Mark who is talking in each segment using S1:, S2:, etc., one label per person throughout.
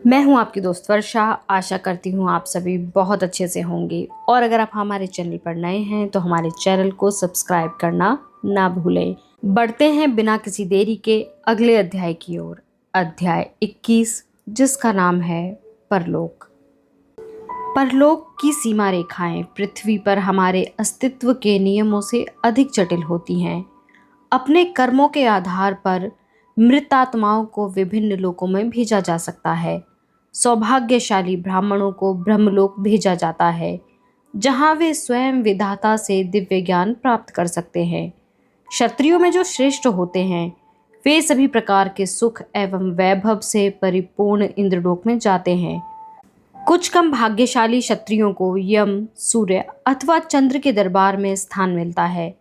S1: मैं हूं आपकी दोस्त वर्षा। आशा करती हूं आप सभी बहुत अच्छे से होंगे और अगर आप हमारे चैनल पर नए हैं तो हमारे चैनल को सब्सक्राइब करना ना भूलें। बढ़ते हैं बिना किसी देरी के अगले अध्याय की ओर। अध्याय 21, जिसका नाम है परलोक। परलोक की सीमा रेखाएं पृथ्वी पर हमारे अस्तित्व के नियमों से अधिक जटिल होती हैं। अपने कर्मों के आधार पर मृत आत्माओं को विभिन्न लोकों में भेजा जा सकता है। सौभाग्यशाली ब्राह्मणों को ब्रह्मलोक भेजा जाता है, जहां वे स्वयं विधाता से दिव्य ज्ञान प्राप्त कर सकते हैं। क्षत्रियों में जो श्रेष्ठ होते हैं, वे सभी प्रकार के सुख एवं वैभव से परिपूर्ण इंद्रलोक में जाते हैं। कुछ कम भाग्यशाली क्षत्रियों को यम, सूर्य अथवा चंद्र के दरबार में स्थान मिलता है।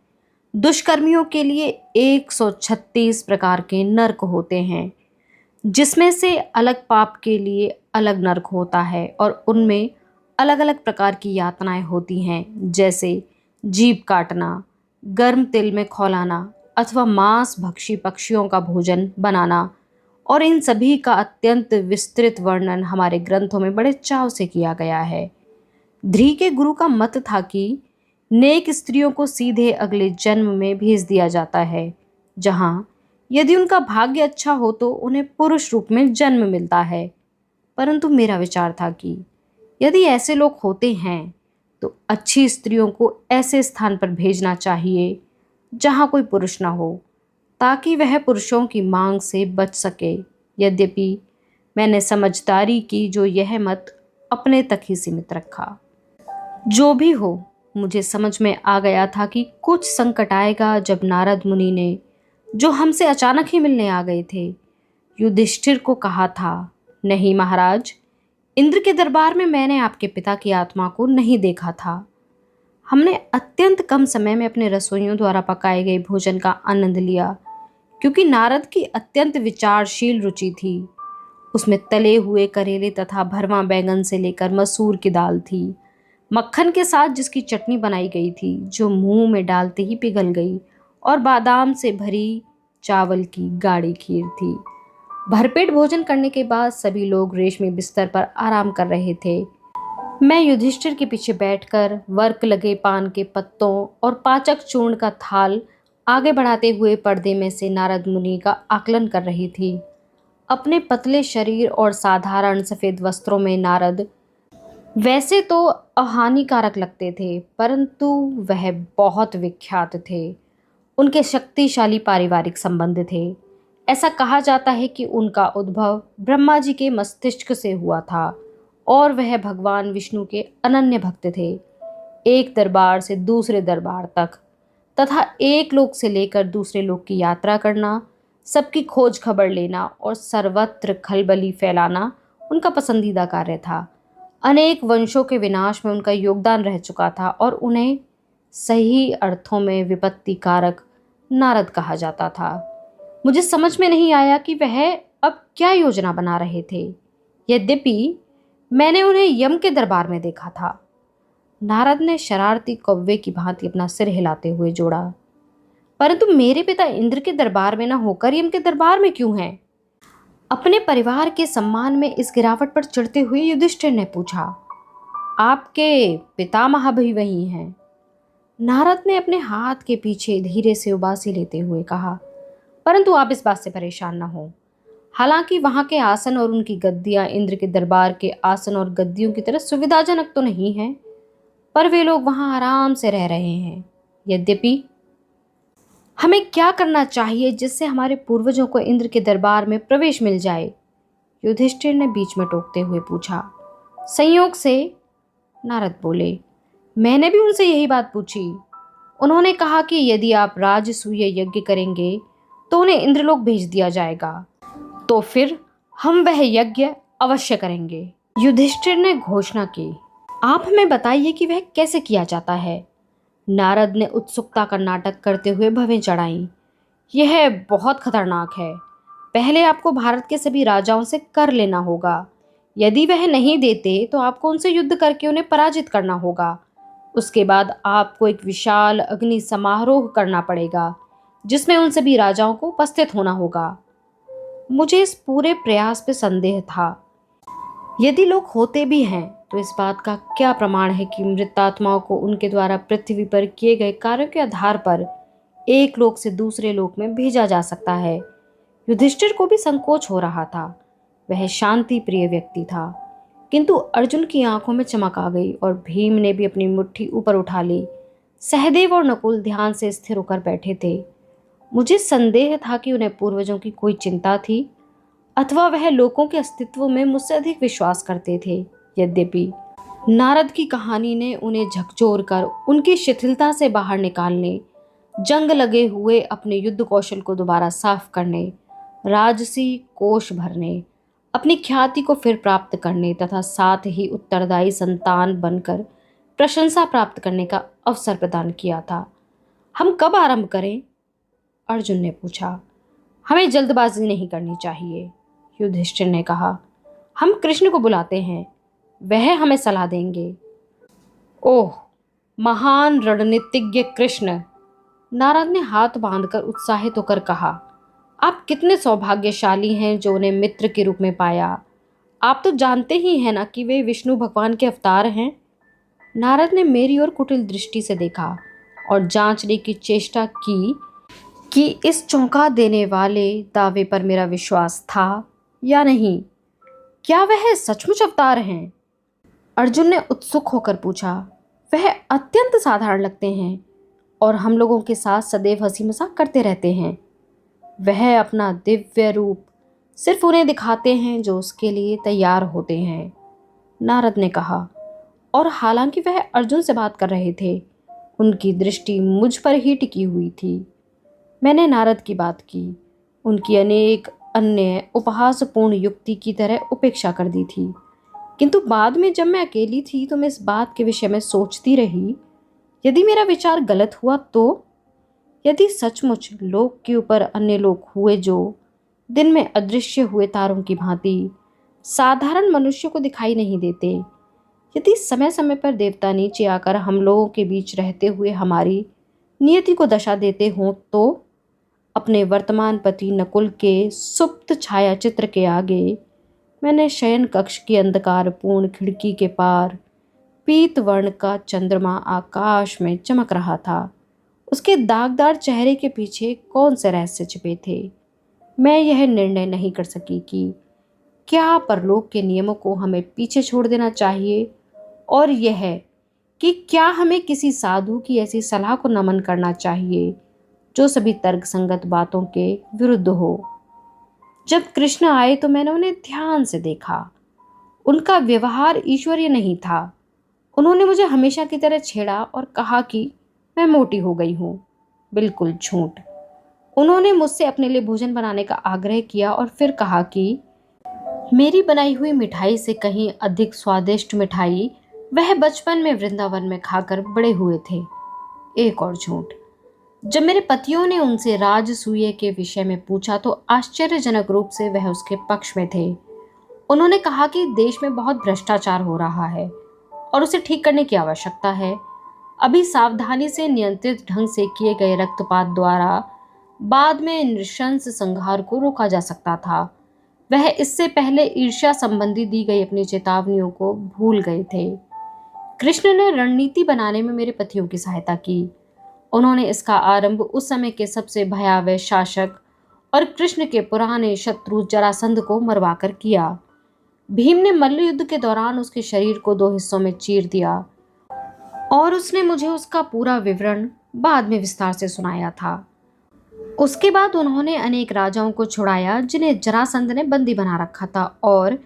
S1: दुष्कर्मियों के लिए 136 प्रकार के नरक होते हैं, जिसमें से अलग पाप के लिए अलग नरक होता है और उनमें अलग अलग प्रकार की यातनाएं होती हैं, जैसे जीभ काटना, गर्म तिल में खौलाना अथवा मांस भक्षी पक्षियों का भोजन बनाना। और इन सभी का अत्यंत विस्तृत वर्णन हमारे ग्रंथों में बड़े चाव से किया गया है। ध्री के गुरु का मत था कि नेक स्त्रियों को सीधे अगले जन्म में भेज दिया जाता है, जहां यदि उनका भाग्य अच्छा हो तो उन्हें पुरुष रूप में जन्म मिलता है। परंतु मेरा विचार था कि यदि ऐसे लोग होते हैं तो अच्छी स्त्रियों को ऐसे स्थान पर भेजना चाहिए जहां कोई पुरुष ना हो, ताकि वह पुरुषों की मांग से बच सके। यद्यपि मैंने समझदारी की जो यह मत अपने तक ही सीमित रखा। जो भी हो, मुझे समझ में आ गया था कि कुछ संकट आएगा जब नारद मुनि ने, जो हमसे अचानक ही मिलने आ गए थे, युधिष्ठिर को कहा था, नहीं महाराज, इंद्र के दरबार में मैंने आपके पिता की आत्मा को नहीं देखा था। हमने अत्यंत कम समय में अपने रसोइयों द्वारा पकाए गए भोजन का आनंद लिया, क्योंकि नारद की अत्यंत विचारशील रुचि थी। उसमें तले हुए करेले तथा भरवा बैंगन से लेकर मसूर की दाल थी, मक्खन के साथ जिसकी चटनी बनाई गई थी जो मुंह में डालते ही पिघल गई, और बादाम से भरी चावल की गाढ़ी खीर थी। भरपेट भोजन करने के बाद सभी लोग रेशमी बिस्तर पर आराम कर रहे थे। मैं युधिष्ठिर के पीछे बैठकर वर्क लगे पान के पत्तों और पाचक चूर्ण का थाल आगे बढ़ाते हुए पर्दे में से नारद मुनि का आकलन कर रही थी। अपने पतले शरीर और साधारण सफेद वस्त्रों में नारद वैसे तो अहानिकारक लगते थे, परंतु वह बहुत विख्यात थे। उनके शक्तिशाली पारिवारिक संबंध थे। ऐसा कहा जाता है कि उनका उद्भव ब्रह्मा जी के मस्तिष्क से हुआ था और वह भगवान विष्णु के अनन्य भक्त थे। एक दरबार से दूसरे दरबार तक तथा एक लोक से लेकर दूसरे लोक की यात्रा करना, सबकी खोज खबर लेना और सर्वत्र खलबली फैलाना उनका पसंदीदा कार्य था। अनेक वंशों के विनाश में उनका योगदान रह चुका था और उन्हें सही अर्थों में विपत्ति कारक नारद कहा जाता था। मुझे समझ में नहीं आया कि वह अब क्या योजना बना रहे थे। यद्यपि मैंने उन्हें यम के दरबार में देखा था। नारद ने शरारती कौवे की भांति अपना सिर हिलाते हुए जोड़ा, परंतु मेरे पिता इंद्र के दरबार में न होकर यम के दरबार में क्यों हैं? अपने परिवार के सम्मान में इस गिरावट पर चढ़ते हुए युधिष्ठिर ने पूछा। आपके पितामह भी वही हैं। नारद ने अपने हाथ के पीछे धीरे से उबासी लेते हुए कहा, परंतु आप इस बात से परेशान न हो। हालांकि वहां के आसन और उनकी गद्दियां इंद्र के दरबार के आसन और गद्दियों की तरह सुविधाजनक तो नहीं हैं, पर वे लोग वहां आराम से रह रहे हैं। यद्यपि हमें क्या करना चाहिए जिससे हमारे पूर्वजों को इंद्र के दरबार में प्रवेश मिल जाए? युधिष्ठिर ने बीच में टोकते हुए पूछा। संयोग से, नारद बोले, मैंने भी उनसे यही बात पूछी। उन्होंने कहा कि यदि आप राजसूय यज्ञ करेंगे तो उन्हें इंद्रलोक भेज दिया जाएगा। तो फिर हम वह यज्ञ अवश्य करेंगे। युधिष्ठिर ने घोषणा की। आप हमें बताइए कि वह कैसे किया जाता है? नारद ने उत्सुकता का नाटक करते हुए भवें चढ़ाई। यह बहुत खतरनाक है। पहले आपको भारत के सभी राजाओं से कर लेना होगा। यदि वह नहीं देते तो आपको उनसे युद्ध करके उन्हें पराजित करना होगा। उसके बाद आपको एक विशाल अग्नि समारोह करना पड़ेगा, जिसमें उन सभी राजाओं को उपस्थित होना होगा। मुझे इस पूरे प्रयास पे संदेह था। यदि लोग होते भी हैं तो इस बात का क्या प्रमाण है कि मृतात्माओं को उनके द्वारा पृथ्वी पर किए गए कार्यों के आधार पर एक लोक से दूसरे लोक में भेजा जा सकता है। युधिष्ठिर को भी संकोच हो रहा था। वह शांति प्रिय व्यक्ति था, किंतु अर्जुन की आंखों में चमक आ गई और भीम ने भी अपनी मुट्ठी ऊपर उठा ली। सहदेव और नकुल ध्यान से स्थिर होकर बैठे थे। मुझे संदेह था कि उन्हें पूर्वजों की कोई चिंता थी अथवा वह लोगों के अस्तित्व में मुझसे अधिक विश्वास करते थे। यद्यपि नारद की कहानी ने उन्हें झकझोर कर उनकी शिथिलता से बाहर निकालने, जंग लगे हुए अपने युद्ध कौशल को दोबारा साफ करने, राजसी कोष भरने, अपनी ख्याति को फिर प्राप्त करने तथा साथ ही उत्तरदायी संतान बनकर प्रशंसा प्राप्त करने का अवसर प्रदान किया था। हम कब आरंभ करें? अर्जुन ने पूछा। हमें जल्दबाजी नहीं करनी चाहिए, युधिष्ठिर ने कहा। हम कृष्ण को बुलाते हैं, वह हमें सलाह देंगे। ओह, महान रणनीतिज्ञ कृष्ण, नारद ने हाथ बांधकर उत्साहित होकर कहा। आप कितने सौभाग्यशाली हैं जो उन्हें मित्र के रूप में पाया। आप तो जानते ही हैं ना कि वे विष्णु भगवान के अवतार हैं। नारद ने मेरी ओर कुटिल दृष्टि से देखा और जांचने की चेष्टा की कि इस चौंका देने वाले दावे पर मेरा विश्वास था या नहीं। क्या वह सचमुच अवतार हैं? अर्जुन ने उत्सुक होकर पूछा। वह अत्यंत साधारण लगते हैं और हम लोगों के साथ सदैव हंसी मजाक करते रहते हैं। वह अपना दिव्य रूप सिर्फ उन्हें दिखाते हैं जो उसके लिए तैयार होते हैं, नारद ने कहा। और हालांकि वह अर्जुन से बात कर रहे थे, उनकी दृष्टि मुझ पर ही टिकी हुई थी। मैंने नारद की बात की, उनकी अनेक अन्य उपहासपूर्ण युक्ति की तरह उपेक्षा कर दी थी, किंतु बाद में जब मैं अकेली थी तो मैं इस बात के विषय में सोचती रही, यदि मेरा विचार गलत हुआ तो? यदि सचमुच लोक के ऊपर अन्य लोक हुए जो दिन में अदृश्य हुए तारों की भांति साधारण मनुष्य को दिखाई नहीं देते, यदि समय समय पर देवता नीचे आकर हम लोगों के बीच रहते हुए हमारी नियति को दशा देते हों तो? अपने वर्तमान पति नकुल के सुप्त छाया चित्र के आगे मैंने शयन कक्ष की अंधकारपूर्ण खिड़की के पार पीत वर्ण का चंद्रमा आकाश में चमक रहा था। उसके दागदार चेहरे के पीछे कौन से रहस्य छिपे थे? मैं यह निर्णय नहीं कर सकी कि क्या परलोक के नियमों को हमें पीछे छोड़ देना चाहिए और यह कि क्या हमें किसी साधु की ऐसी सलाह को नमन करना चाहिए जो सभी तर्कसंगत बातों के विरुद्ध हो। जब कृष्ण आए तो मैंने उन्हें ध्यान से देखा। उनका व्यवहार ईश्वरीय नहीं था। उन्होंने मुझे हमेशा की तरह छेड़ा और कहा कि मैं मोटी हो गई हूँ। बिल्कुल झूठ। उन्होंने मुझसे अपने लिए भोजन बनाने का आग्रह किया और फिर कहा कि मेरी बनाई हुई मिठाई से कहीं अधिक स्वादिष्ट मिठाई वह बचपन में वृंदावन में खाकर बड़े हुए थे। एक और झूठ। जब मेरे पतियों ने उनसे राजसूय के विषय में पूछा तो आश्चर्यजनक रूप से वह उसके पक्ष में थे। उन्होंने कहा कि देश में बहुत भ्रष्टाचार हो रहा है और उसे ठीक करने की आवश्यकता है। अभी सावधानी से नियंत्रित ढंग से किए गए रक्तपात द्वारा बाद में नृशंस संहार को रोका जा सकता था। वह इससे पहले ईर्ष्या संबंधी दी गई अपनी चेतावनियों को भूल गए थे। कृष्ण ने रणनीति बनाने में मेरे पतियों की सहायता की। उन्होंने इसका आरंभ उस समय के सबसे भयावह शासक और कृष्ण के पुराने शत्रु जरासंध को मरवाकर किया। भीम ने मल्ल युद्ध के दौरान उसके शरीर को 2 हिस्सों में चीर दिया और उसने मुझे उसका पूरा विवरण बाद में विस्तार से सुनाया था। उसके बाद उन्होंने अनेक राजाओं को छुड़ाया जिन्हें जरासंध ने बंदी बना रखा था और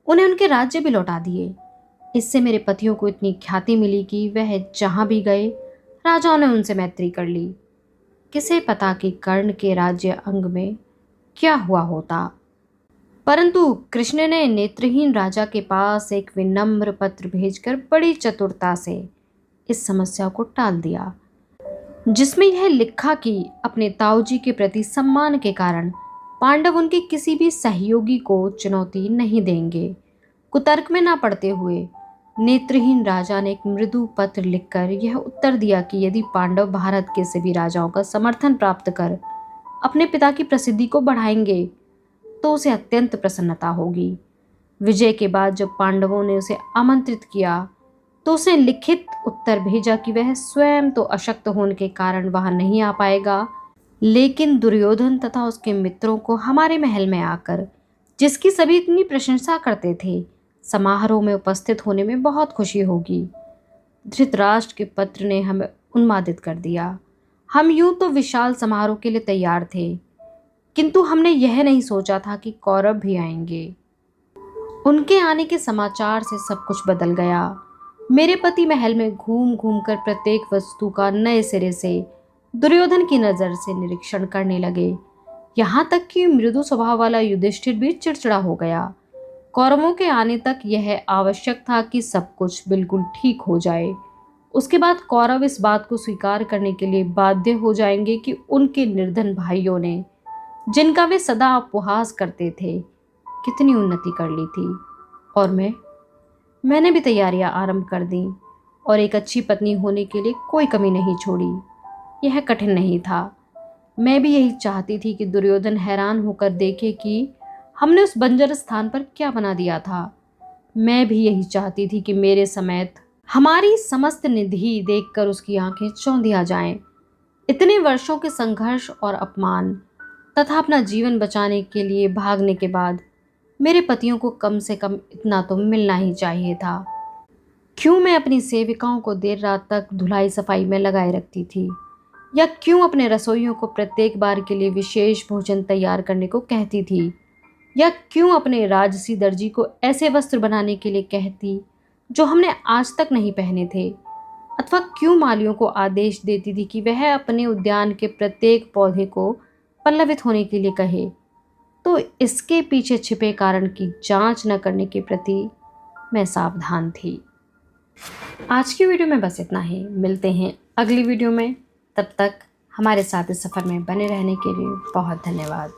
S1: उन्हें उनके राज्य भी लौटा दिए। इससे मेरे पतियों को इतनी ख्याति मिली कि वह जहां भी गए राजाओं ने उनसे मैत्री कर ली। किसे पता कि कर्ण के राज्य अंग में क्या हुआ होता। परंतु कृष्ण ने नेत्रहीन राजा के पास एक विनम्र पत्र भेजकर बड़ी चतुरता से इस समस्या को टाल दिया, जिसमें यह लिखा कि अपने ताऊजी के प्रति सम्मान के कारण पांडव उनके किसी भी सहयोगी को चुनौती नहीं देंगे। कुतर्क में ना पड़ते हुए नेत्रहीन राजा ने एक मृदु पत्र लिखकर यह उत्तर दिया कि यदि पांडव भारत के सभी राजाओं का समर्थन प्राप्त कर अपने पिता की प्रसिद्धि को बढ़ाएंगे तो उसे अत्यंत प्रसन्नता होगी। विजय के बाद जब पांडवों ने उसे आमंत्रित किया तो उसने लिखित उत्तर भेजा कि वह स्वयं तो अशक्त होने के कारण वहां नहीं आ पाएगा, लेकिन दुर्योधन तथा उसके मित्रों को हमारे महल में आकर, जिसकी सभी इतनी प्रशंसा करते थे, समारोह में उपस्थित होने में बहुत खुशी होगी। धृतराष्ट्र के पत्र ने हमें उन्मादित कर दिया। हम यूं तो विशाल समारोह के लिए तैयार थे, किंतु हमने यह नहीं सोचा था कि कौरव भी आएंगे। उनके आने के समाचार से सब कुछ बदल गया। मेरे पति महल में घूम घूम कर प्रत्येक वस्तु का नए सिरे से दुर्योधन की नज़र से निरीक्षण करने लगे। यहाँ तक कि मृदु स्वभाव वाला युधिष्ठिर भी चिड़चिड़ा हो गया। कौरवों के आने तक यह आवश्यक था कि सब कुछ बिल्कुल ठीक हो जाए। उसके बाद कौरव इस बात को स्वीकार करने के लिए बाध्य हो जाएंगे कि उनके निर्धन भाइयों ने, जिनका वे सदा उपहास करते थे, कितनी उन्नति कर ली थी। और मैंने भी तैयारियां आरंभ कर दी और एक अच्छी पत्नी होने के लिए कोई कमी नहीं छोड़ी। यह कठिन नहीं था। मैं भी यही चाहती थी कि दुर्योधन हैरान होकर देखे कि हमने उस बंजर स्थान पर क्या बना दिया था। मैं भी यही चाहती थी कि मेरे समेत हमारी समस्त निधि देखकर उसकी आंखें चौंधिया जाएं। इतने वर्षों के संघर्ष और अपमान तथा अपना जीवन बचाने के लिए भागने के बाद मेरे पतियों को कम से कम इतना तो मिलना ही चाहिए था। क्यों मैं अपनी सेविकाओं को देर रात तक धुलाई सफाई में लगाए रखती थी, या क्यों अपने रसोइयों को प्रत्येक बार के लिए विशेष भोजन तैयार करने को कहती थी, या क्यों अपने राजसी दर्जी को ऐसे वस्त्र बनाने के लिए कहती जो हमने आज तक नहीं पहने थे, अथवा क्यों मालियों को आदेश देती थी कि वह अपने उद्यान के प्रत्येक पौधे को पल्लवित होने के लिए कहे। तो इसके पीछे छिपे कारण की जांच न करने के प्रति मैं सावधान थी। आज की वीडियो में बस इतना ही। मिलते हैं अगली वीडियो में। तब तक हमारे साथ इस सफ़र में बने रहने के लिए बहुत धन्यवाद।